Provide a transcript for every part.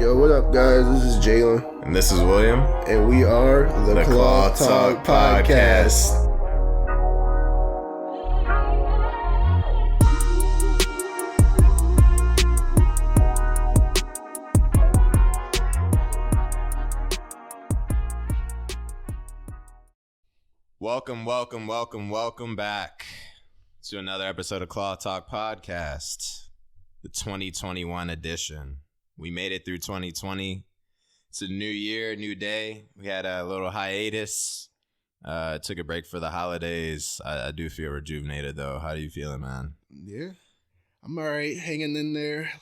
Yo, what up, guys? This is Jalen. And this is William. And we are the clothtalk podcast. Welcome back to another episode of Clothtalk Podcast, the 2021 edition. We made it through 2020. It's a new year, new day. We had a little hiatus. Took a break for the holidays. I do feel rejuvenated, though. How do you feeling, man? Yeah, I'm all right, hanging in there.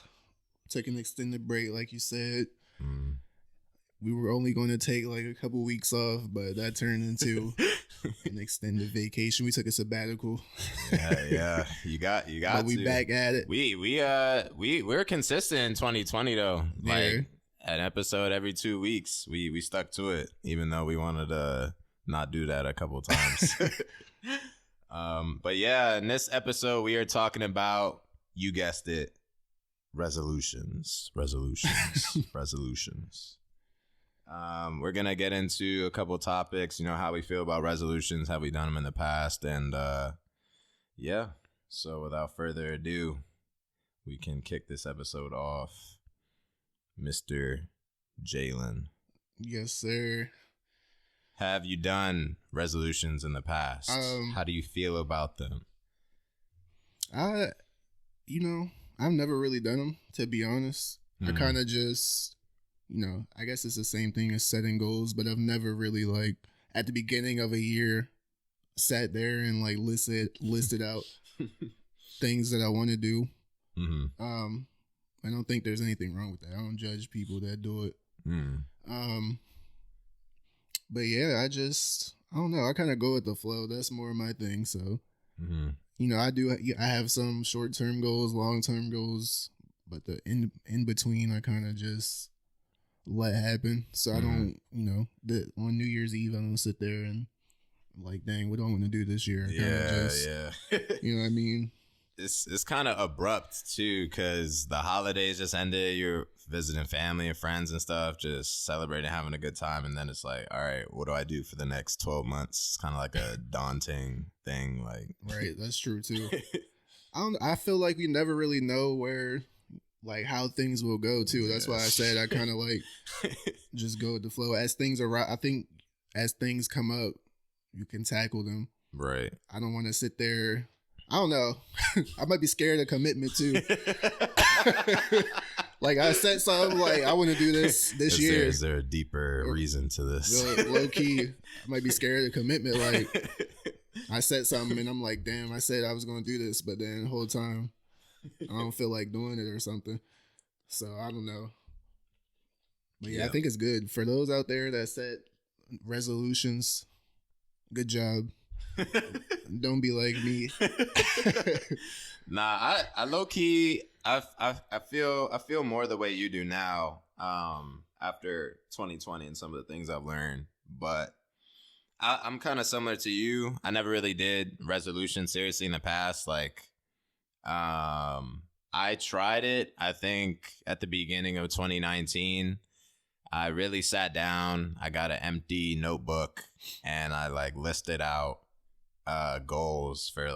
Took an extended break, like you said. We were only going to take like a couple weeks off, but that turned into an extended vacation. We took a sabbatical. Yeah. You got but we back at it. We're consistent in 2020 though. Yeah. Like an episode every 2 weeks. We stuck to it, even though we wanted to not do that a couple times. But yeah, in this episode we are talking about, you guessed it, resolutions. We're going to get into a couple topics, how we feel about resolutions, have we done them in the past, and yeah. So without further ado, we can kick this episode off. Mr. Jalen. Yes, sir. Have you done resolutions in the past? How do you feel about them? I've never really done them, to be honest. I kind of just... I guess it's the same thing as setting goals, but I've never really at the beginning of a year sat there and listed out things that I want to do. Mm-hmm. I don't think there's anything wrong with that. I don't judge people that do it. But yeah, I don't know. I kind of go with the flow. That's more my thing. So, I have some short-term goals, long-term goals, but the in between, I kind of just let happen. So I don't, on New Year's Eve, I don't sit there and dang, what do I want to do this year? Yeah. You know what I mean? It's kind of abrupt too, because the holidays just ended. You're visiting family and friends and stuff, just celebrating, having a good time, and then it's like, all right, what do I do for the next 12 months? It's kind of like a daunting thing. Right, that's true too. I feel like we never really know where, how things will go too. That's why I said I kind of just go with the flow. As things arrive, I think as things come up, you can tackle them. Right. I don't want to sit there. I don't know. I might be scared of commitment too. I said something I want to do this year. Is there a deeper reason to this? Low key, I might be scared of commitment. I said something and I'm like, damn, I said I was going to do this, but then the whole time I don't feel like doing it or something. So I don't know. But yeah, I think it's good. For those out there that set resolutions, good job. Don't be like me. Nah, I low key, I feel more the way you do now, after 2020 and some of the things I've learned. But I'm kind of similar to you. I never really did resolutions seriously in the past. I tried it, I think, at the beginning of 2019. I really sat down. I got an empty notebook and I listed out goals for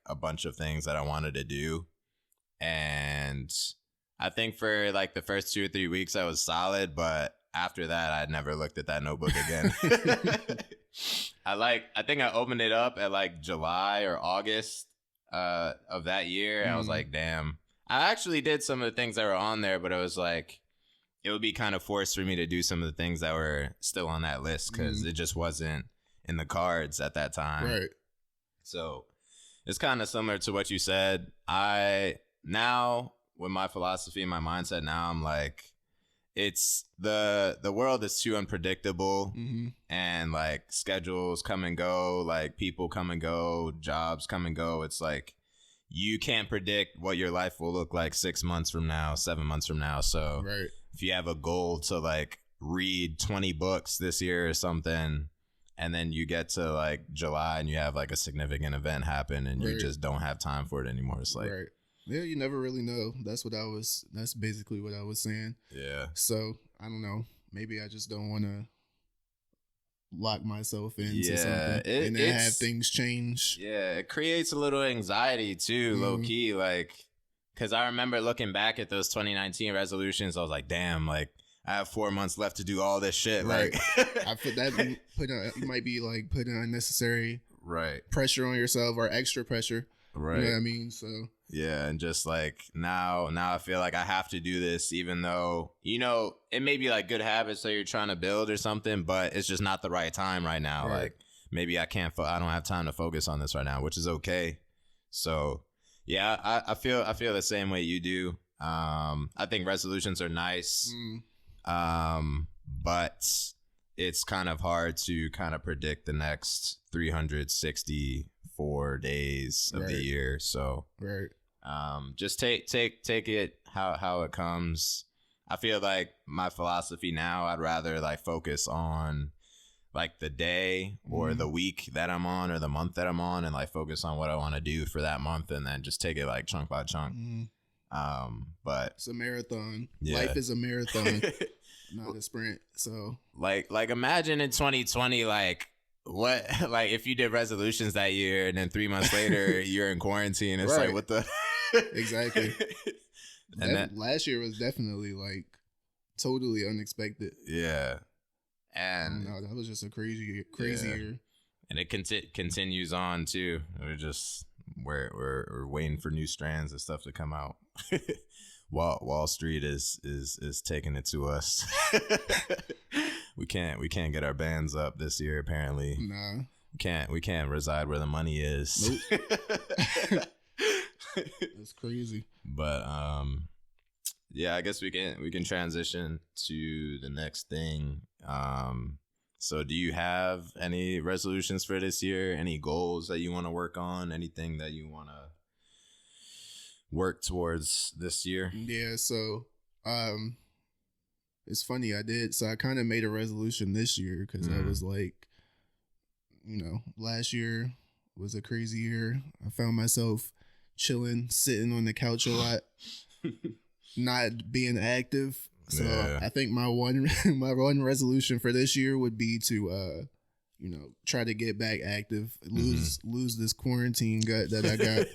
a bunch of things that I wanted to do. And I think for the first 2 or 3 weeks I was solid, but after that I never looked at that notebook again. I think I opened it up at July or August of that year. I was like, damn. I actually did some of the things that were on there, but it was it would be kind of forced for me to do some of the things that were still on that list because it just wasn't in the cards at that time. Right. So it's kind of similar to what you said. Now with my philosophy and my mindset now, I'm it's the world is too unpredictable, and schedules come and go, people come and go, jobs come and go. It's you can't predict what your life will look like 6 months from now, 7 months from now. So if you have a goal to read 20 books this year or something, and then you get to July and you have a significant event happen and you just don't have time for it anymore. It's Yeah, you never really know. That's basically what I was saying. Yeah. So I don't know. Maybe I just don't want to lock myself into something and then have things change. Yeah, it creates a little anxiety too, low key. Like, because I remember looking back at those 2019 resolutions, I was like, damn, like I have 4 months left to do all this shit. Right. Like, I feel that you might be like putting unnecessary pressure on yourself or extra pressure. Right. You know what I mean? So yeah, and just like now I feel like I have to do this, even though, you know, it may be like good habits that you're trying to build or something, but it's just not the right time right now. Right. Like maybe I don't have time to focus on this right now, which is okay. So yeah, I feel the same way you do. I think resolutions are nice. But it's kind of hard to kind of predict the next 364 days of the year. So just take it how it comes. I feel like my philosophy now, I'd rather like focus on like the day or the week that I'm on or the month that I'm on, and like focus on what I want to do for that month, and then just take it like chunk by chunk. But it's a marathon. Life is a marathon. Not a sprint. So like imagine in 2020, like what, like if you did resolutions that year and then 3 months later you're in quarantine. It's like, what the exactly. And last year was definitely like totally unexpected. Yeah. And no, that was just a crazy year. And it continues on too. We're waiting for new strands of stuff to come out. Wall Street is taking it to us. We can't get our bands up this year. Apparently, nah. We can't reside where the money is. Nope. That's crazy. But yeah, I guess we can transition to the next thing. So do you have any resolutions for this year? Any goals that you want to work on? Anything that you want to work towards this year? Yeah, so it's funny, I kind of made a resolution this year because I was like, you know, last year was a crazy year. I found myself chilling, sitting on the couch a lot, not being active. So I think my one resolution for this year would be to you know, try to get back active, lose this quarantine gut that I got.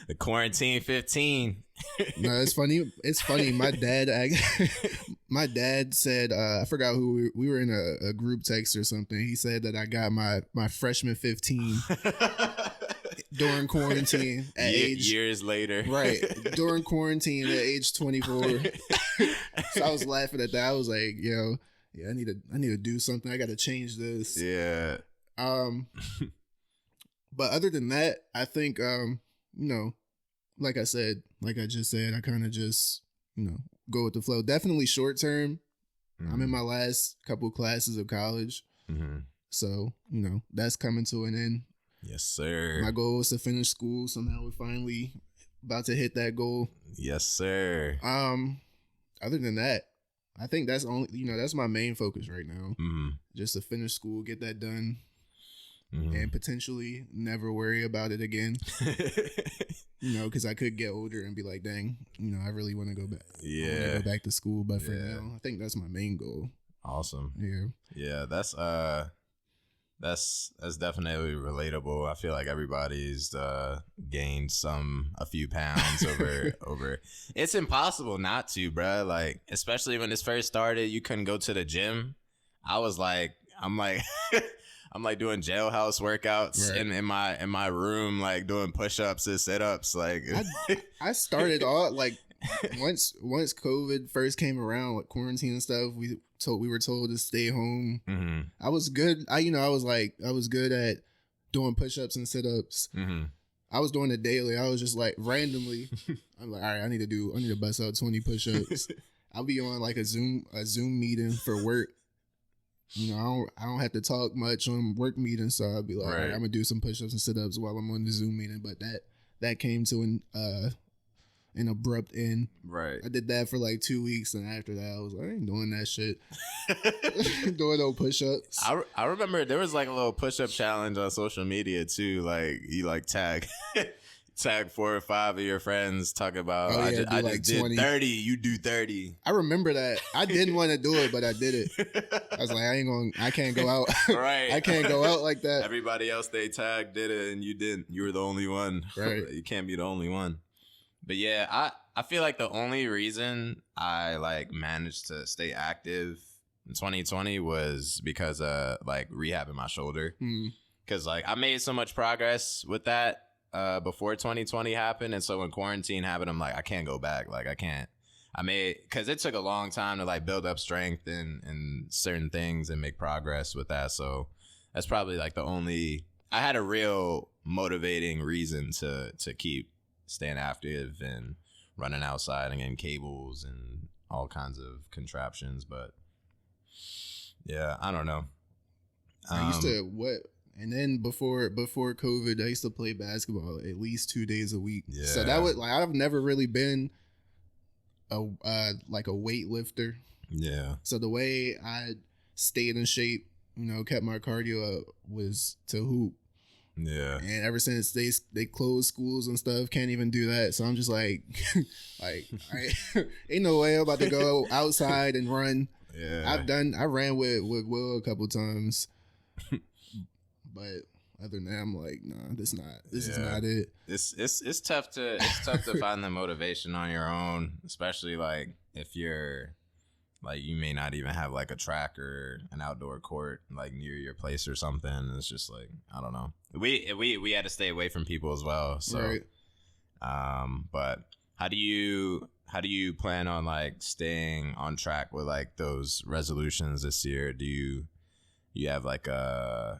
The quarantine 15. No, it's funny. It's funny. My dad said, I forgot who we were in a group text or something. He said that I got my freshman 15 during quarantine at years later. Right. During quarantine at age 24. So I was laughing at that. I was like, yo, yeah, I need to do something. I got to change this. Yeah. But other than that, I think, you know, like I just said, I kind of just, you know, go with the flow. Definitely short term. I'm in my last couple classes of college. So, you know, that's coming to an end. Yes, sir. My goal is to finish school. So now we're finally about to hit that goal. Yes, sir. Other than that, I think that's that's my main focus right now. Just to finish school, get that done. And potentially never worry about it again. You know, because I could get older and be like, dang, you know, I really want to go back. Yeah. Go back to school. But for now, I think that's my main goal. Awesome. Yeah. Yeah, that's definitely relatable. I feel like everybody's gained a few pounds over. It's impossible not to, bruh. Like, especially when this first started, you couldn't go to the gym. I'm like doing jailhouse workouts in my room, like doing push-ups and sit-ups. Like I started all like once COVID first came around, like quarantine and stuff, we were told to stay home. I was good. I was good at doing push-ups and sit-ups. I was doing it daily. I was just like randomly, I'm like, all right, I need to bust out 20 push-ups. I'll be on like a Zoom meeting for work. You know, I don't have to talk much on work meetings, so I'll be like, all right, I'm gonna do some push-ups and sit-ups while I'm on the Zoom meeting. But that came to an abrupt end. Right. I did that for like 2 weeks, and after that, I was like, I ain't doing that shit. Doing no push-ups. I remember there was like a little push-up challenge on social media too. Like you like tag tag 4 or 5 of your friends, talk about, I just like did 20. 30, you do 30. I remember that. I didn't want to do it, but I did it. I was like, I can't go out. Right. I can't go out like that. Everybody else they tagged did it and you didn't. You were the only one. Right. You can't be the only one. But yeah, I feel like the only reason I like managed to stay active in 2020 was because of like rehabbing my shoulder. Because like I made so much progress with that before 2020 happened, and so when quarantine happened, I'm like, I can't go back. Like because it took a long time to like build up strength and certain things and make progress with that. So that's probably like I had a real motivating reason to keep staying active and running outside and getting cables and all kinds of contraptions. But yeah, I don't know. I used to and then before COVID, I used to play basketball at least 2 days a week. Yeah. So that was like, I've never really been a weightlifter. Yeah. So the way I stayed in shape, kept my cardio up, was to hoop. Yeah. And ever since they closed schools and stuff, can't even do that. So I'm just like, ain't no way I'm about to go outside and run. Yeah. I ran with Will a couple times, but other than that, I'm like, nah, this is not it. It's tough to find the motivation on your own, especially like if you're like, you may not even have like a track or an outdoor court like near your place or something. It's just like, I don't know. We had to stay away from people as well. So, right. But how do you plan on like staying on track with like those resolutions this year? Do you have like a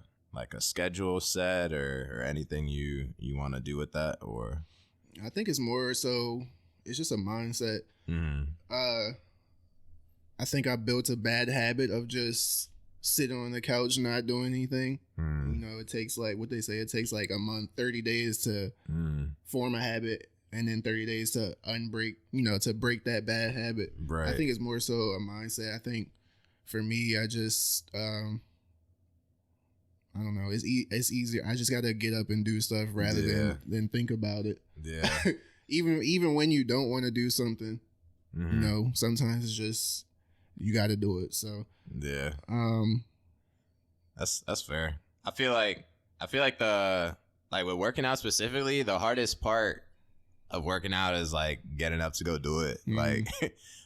schedule set or anything you want to do with that? Or I think it's more so it's just a mindset. I think I built a bad habit of just sitting on the couch not doing anything. It takes like what they say, it takes like a month, 30 days to form a habit, and then 30 days to to break that bad habit. Right. I think it's more so a mindset. I think for me, I just I don't know. It's easier. I just got to get up and do stuff rather than think about it. Yeah. even when you don't want to do something, sometimes it's just you got to do it. So yeah. That's fair. I feel like with working out specifically, the hardest part of working out is like getting up to go do it. Like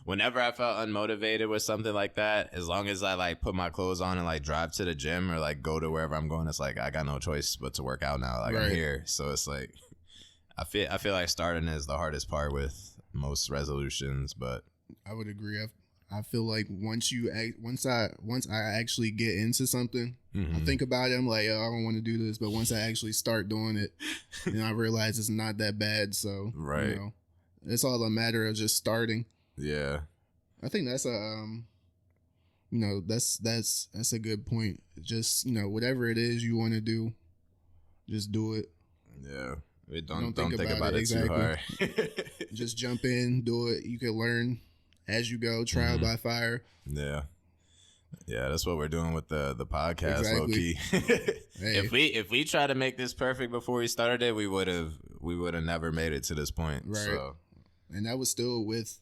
whenever I felt unmotivated with something like that, as long as I like put my clothes on and like drive to the gym or like go to wherever I'm going, it's like I got no choice but to work out now. Like I'm here. So it's like I feel like starting is the hardest part with most resolutions, but I would agree. I feel like once I actually get into something, I think about it, I'm like, oh, I don't want to do this. But once I actually start doing it, I realize it's not that bad. So it's all a matter of just starting. Yeah, I think that's that's a good point. Just whatever it is you want to do, just do it. Yeah, don't think about it too hard. Just jump in, do it. You can learn as you go, trial by fire. Yeah, that's what we're doing with the podcast, exactly. Low key. Hey. If we tried to make this perfect before we started it, we would have never made it to this point. Right, so. And that was still with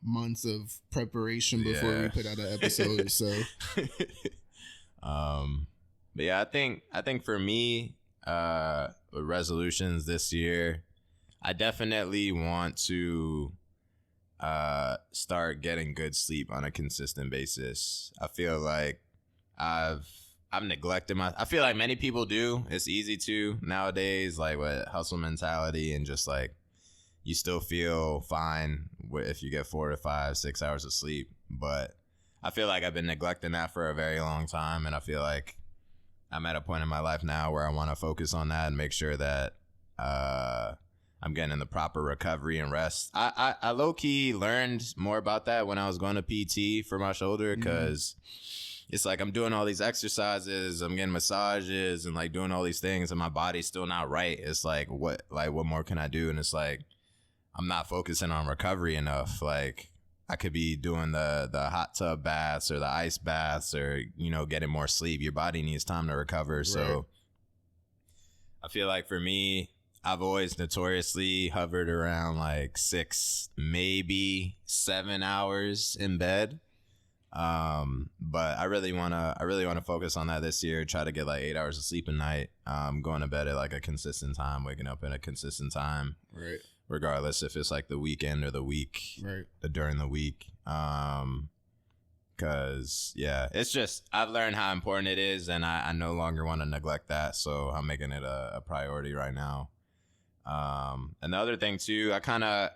months of preparation before we put out an episode. So, but yeah, I think for me, with resolutions this year, I definitely want to start getting good sleep on a consistent basis. I feel like I've neglected I feel like many people do. It's easy to nowadays, like with hustle mentality and just like you still feel fine if you get 4 to 5, 6 hours of sleep. But I feel like I've been neglecting that for a very long time, and I feel like I'm at a point in my life now where I want to focus on that and make sure that I'm getting the proper recovery and rest. I low-key learned more about that when I was going to PT for my shoulder, because it's like I'm doing all these exercises, I'm getting massages and like doing all these things, and my body's still not right. It's like what more can I do? And it's like I'm not focusing on recovery enough. Like I could be doing the hot tub baths or the ice baths or, getting more sleep. Your body needs time to recover. Right. So I feel like for me, I've always notoriously hovered around like 6, maybe 7 hours in bed. But I really wanna focus on that this year. Try to get like 8 hours of sleep a night. Going to bed at like a consistent time, waking up at a consistent time. Right. Regardless if it's like the weekend or the week. Right. During the week. Cause yeah, it's just, I've learned how important it is, and I no longer want to neglect that. So I'm making it a priority right now. And the other thing too, I kind of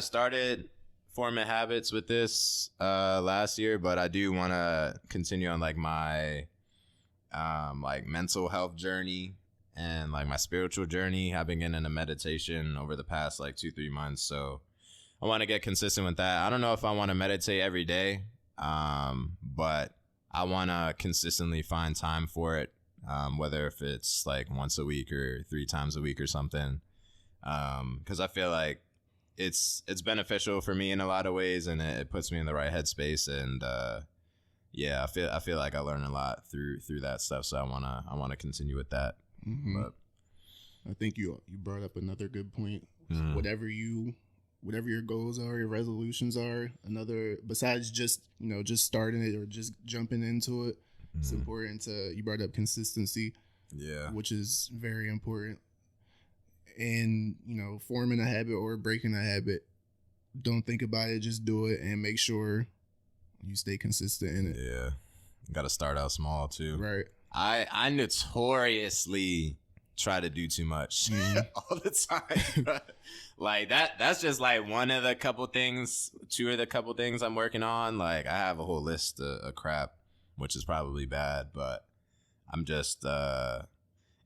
started forming habits with this last year, but I do want to continue on like my like mental health journey and like my spiritual journey. I've been getting into meditation over the past like 2-3 months, so I want to get consistent with that. I don't know if I want to meditate every day, but I want to consistently find time for it, whether if it's like once a week or 3 times a week or something, because I feel like it's beneficial for me in a lot of ways, and it puts me in the right headspace. And yeah, I feel like I learned a lot through that stuff, so I wanna continue with that. Mm-hmm. But I think you brought up another good point. Mm-hmm. Whatever your goals are, your resolutions are, besides just starting it or just jumping into it, it's important you brought up consistency. Yeah. Which is very important. And, forming a habit or breaking a habit, don't think about it, just do it, and make sure you stay consistent in it. Yeah. Got to start out small too. Right. I notoriously try to do too much all the time. Like that's just like one of the couple things, 2 of the couple things I'm working on. Like I have a whole list of crap, which is probably bad, but I'm just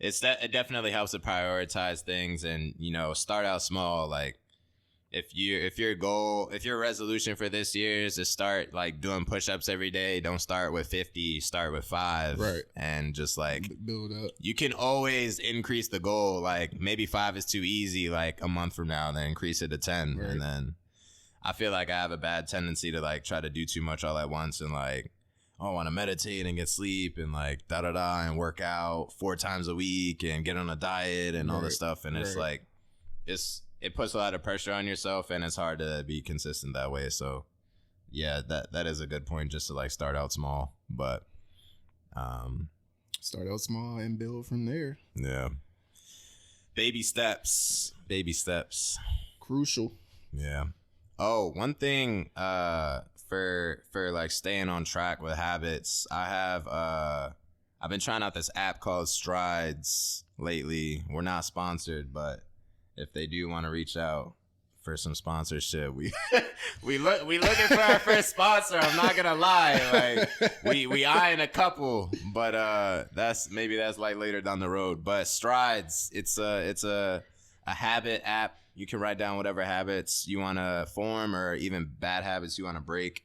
it definitely helps to prioritize things and start out small. Like if your resolution for this year is to start like doing push-ups every day, don't start with 50, start with 5. Right. And just like build up. You can always increase the goal. Like maybe 5 is too easy like a month from now, then increase it to 10. Right. And then I feel like I have a bad tendency to like try to do too much all at once and like, I want to meditate and get sleep and like and work out 4 times a week and get on a diet and all this stuff. And it's like, it puts a lot of pressure on yourself, and it's hard to be consistent that way. So yeah, that is a good point, just to like start out small, but start out small and build from there. Yeah. Baby steps. Crucial. Yeah. Oh, one thing, for like staying on track with habits, I've been trying out this app called Strides lately. We're not sponsored, but if they do want to reach out for some sponsorship, we looking for our first sponsor. I'm not gonna lie, like we eyeing a couple, but that's like later down the road. But Strides, it's a habit app. You can write down whatever habits you want to form or even bad habits you want to break.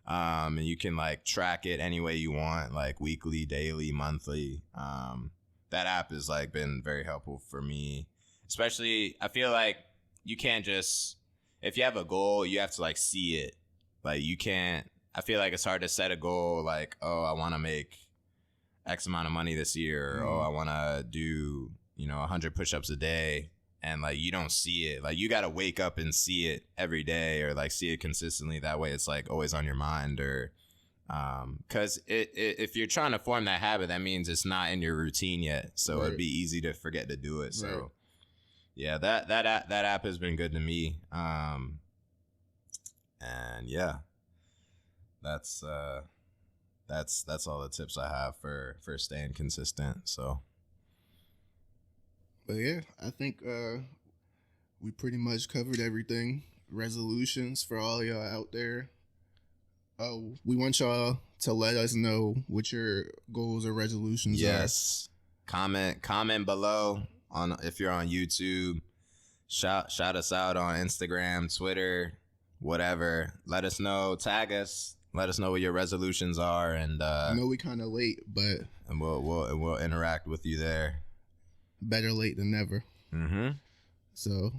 And you can like track it any way you want, like weekly, daily, monthly. That app has like been very helpful for me. Especially, I feel like you can't just, if you have a goal, you have to like see it. Like you can't, I feel like it's hard to set a goal like, oh, I want to make X amount of money this year. Or, oh, I want to do, 100 push-ups a day. And like, you don't see it. Like you got to wake up and see it every day or like see it consistently. That way it's like always on your mind or, cause if you're trying to form that habit, that means it's not in your routine yet. So it'd be easy to forget to do it. So yeah, that app has been good to me. And yeah, that's all the tips I have for staying consistent. So, but yeah, I think we pretty much covered everything. Resolutions for all y'all out there. Oh, we want y'all to let us know what your goals or resolutions are. Yes, comment below. If you're on YouTube, shout us out on Instagram, Twitter, whatever. Let us know, tag us, let us know what your resolutions are, and I know we kind of late, but we'll interact with you there. Better late than never. Mm-hmm. So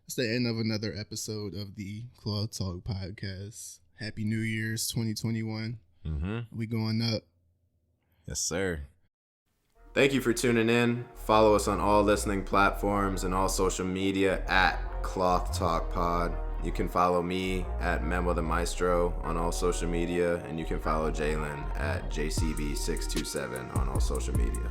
it's the end of another episode of the Cloth Talk podcast. Happy New Year's 2021. Mm-hmm. We going up. Yes, sir. Thank you for tuning in. Follow us on all listening platforms and all social media at clothtalkpod. You can follow me at Memo the Maestro on all social media, and you can follow Jalen at JCB627 on all social media.